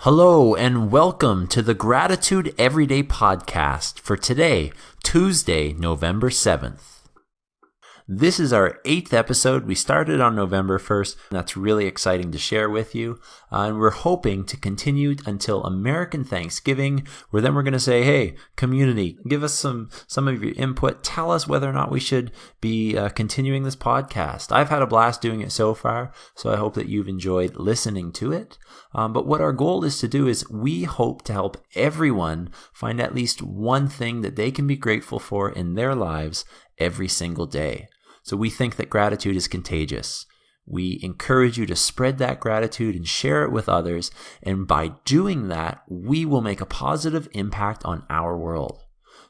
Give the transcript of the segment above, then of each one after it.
Hello and welcome to the Gratitude Everyday Podcast for today, Tuesday, November 7th. This is our 8th episode. We started on November 1st. That's really exciting to share with you. And we're hoping to continue until American Thanksgiving, where then we're going to say, hey, community, give us some of your input. Tell us whether or not we should be continuing this podcast. I've had a blast doing it so far, so I hope that you've enjoyed listening to it. But what our goal is to do is we hope to help everyone find at least one thing that they can be grateful for in their lives every single day. So we think that gratitude is contagious. We encourage you to spread that gratitude and share it with others. And by doing that, we will make a positive impact on our world.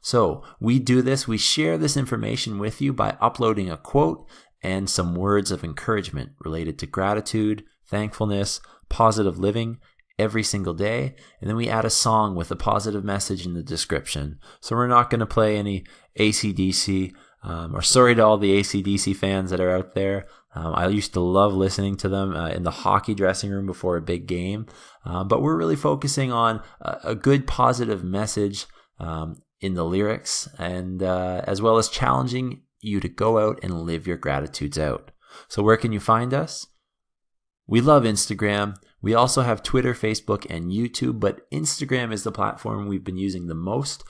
So we do this, we share this information with you by uploading a quote and some words of encouragement related to gratitude, thankfulness, positive living every single day. And then we add a song with a positive message in the description. So we're not going to play any AC/DC. Or sorry to all the AC/DC fans that are out there. I used to love listening to them in the hockey dressing room before a big game. But we're really focusing on a good positive message in the lyrics, and as well as challenging you to go out and live your gratitudes out. So where can you find us? We love Instagram. We also have Twitter, Facebook, and YouTube, but Instagram is the platform we've been using the most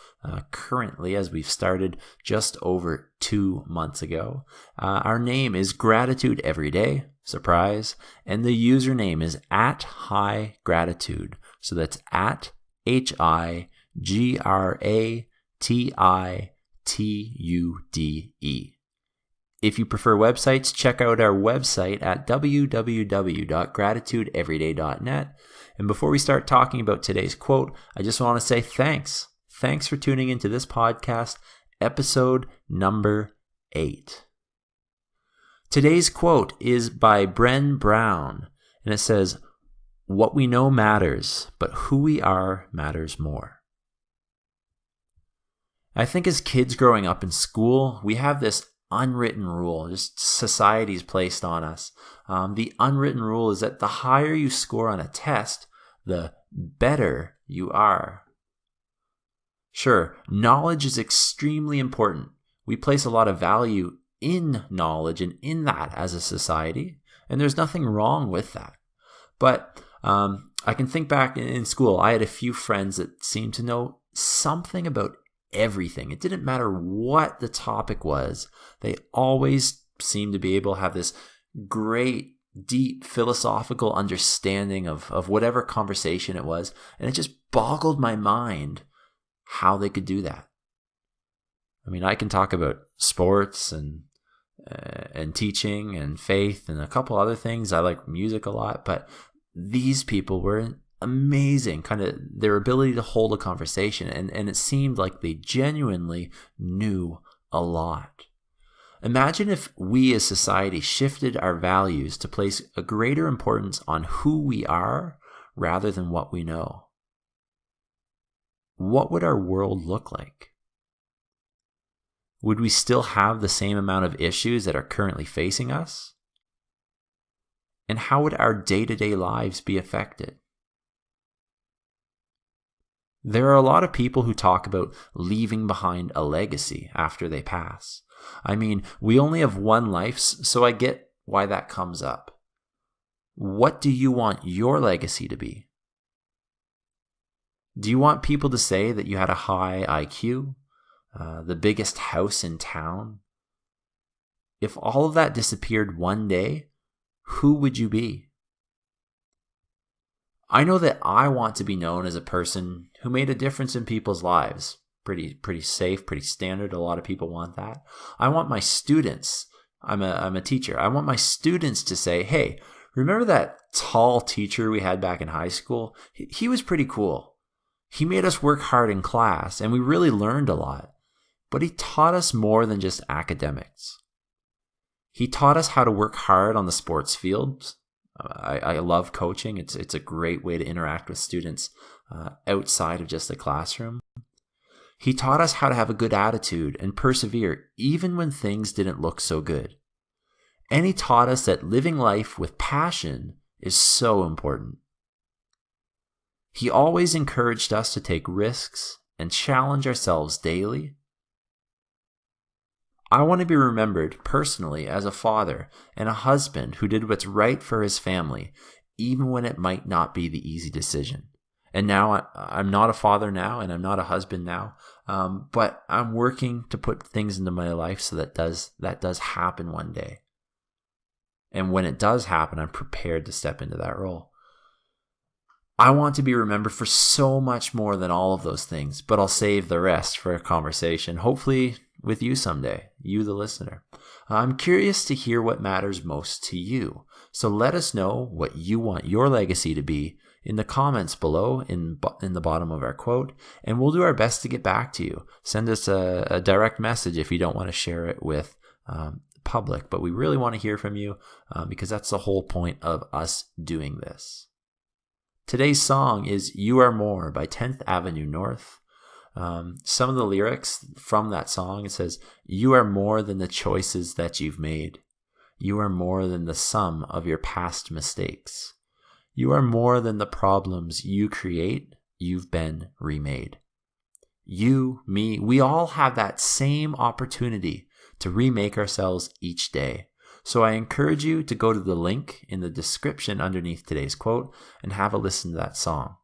currently, as we've started just over 2 months ago. Our name is Gratitude Everyday, surprise, and the username is @higratitude. So that's @HIGRATITUDE. If you prefer websites, check out our website at www.gratitudeeveryday.net. And before we start talking about today's quote, I just want to say thanks. Thanks for tuning into this podcast, episode number 8. Today's quote is by Bren Brown, and it says, "What we know matters, but who we are matters more." I think as kids growing up in school, we have this unwritten rule, just society's placed on us. The unwritten rule is that the higher you score on a test, the better you are. Sure, knowledge is extremely important. We place a lot of value in knowledge and in that as a society, and there's nothing wrong with that. But I can think back in school, I had a few friends that seemed to know something about everything. It didn't matter what the topic was. They always seemed to be able to have this great, deep philosophical understanding of whatever conversation it was. And it just boggled my mind how they could do that. I mean, I can talk about sports and teaching and faith and a couple other things. I like music a lot, but these people were amazing, kind of their ability to hold a conversation, and it seemed like they genuinely knew a lot. Imagine if we as society shifted our values to place a greater importance on who we are rather than what we know. What would our world look like? Would we still have the same amount of issues that are currently facing us? And how would our day-to-day lives be affected? There are a lot of people who talk about leaving behind a legacy after they pass. I mean, we only have one life, so I get why that comes up. What do you want your legacy to be? Do you want people to say that you had a high IQ, the biggest house in town? If all of that disappeared one day, who would you be? I know that I want to be known as a person who made a difference in people's lives. Pretty safe, pretty standard. A lot of people want that. I want my students, I'm a teacher. I want my students to say, hey, remember that tall teacher we had back in high school? He was pretty cool. He made us work hard in class, and we really learned a lot. But he taught us more than just academics. He taught us how to work hard on the sports fields. I love coaching. It's a great way to interact with students outside of just the classroom. He taught us how to have a good attitude and persevere even when things didn't look so good. And he taught us that living life with passion is so important. He always encouraged us to take risks and challenge ourselves daily. I want to be remembered personally as a father and a husband who did what's right for his family, even when it might not be the easy decision. And now I'm not a father now, and I'm not a husband now, but I'm working to put things into my life so that does happen one day. And when it does happen, I'm prepared to step into that role. I want to be remembered for so much more than all of those things, but I'll save the rest for a conversation, hopefully with you someday, you the listener. I'm curious to hear what matters most to you. So let us know what you want your legacy to be in the comments below in the bottom of our quote, and we'll do our best to get back to you. Send us a direct message if you don't want to share it with public, but we really want to hear from you because that's the whole point of us doing this. Today's song is You Are More by 10th Avenue North. Some of the lyrics from that song, it says, "You are more than the choices that you've made. You are more than the sum of your past mistakes. You are more than the problems you create. You've been remade." You, me, we all have that same opportunity to remake ourselves each day. So I encourage you to go to the link in the description underneath today's quote and have a listen to that song.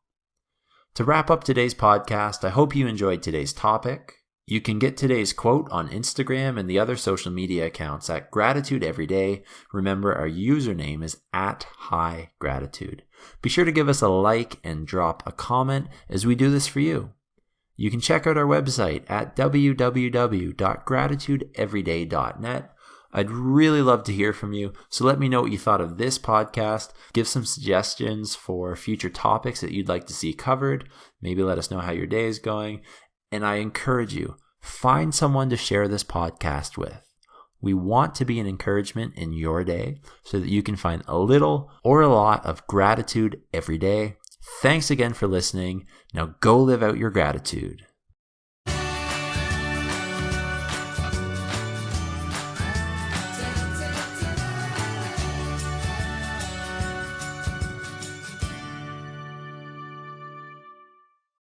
To wrap up today's podcast, I hope you enjoyed today's topic. You can get today's quote on Instagram and the other social media accounts at Gratitude Everyday. Remember, our username is at higratitude. Be sure to give us a like and drop a comment as we do this for you. You can check out our website at www.gratitudeeveryday.net. I'd really love to hear from you, so let me know what you thought of this podcast. Give some suggestions for future topics that you'd like to see covered. Maybe let us know how your day is going. And I encourage you, find someone to share this podcast with. We want to be an encouragement in your day so that you can find a little or a lot of gratitude every day. Thanks again for listening. Now go live out your gratitude.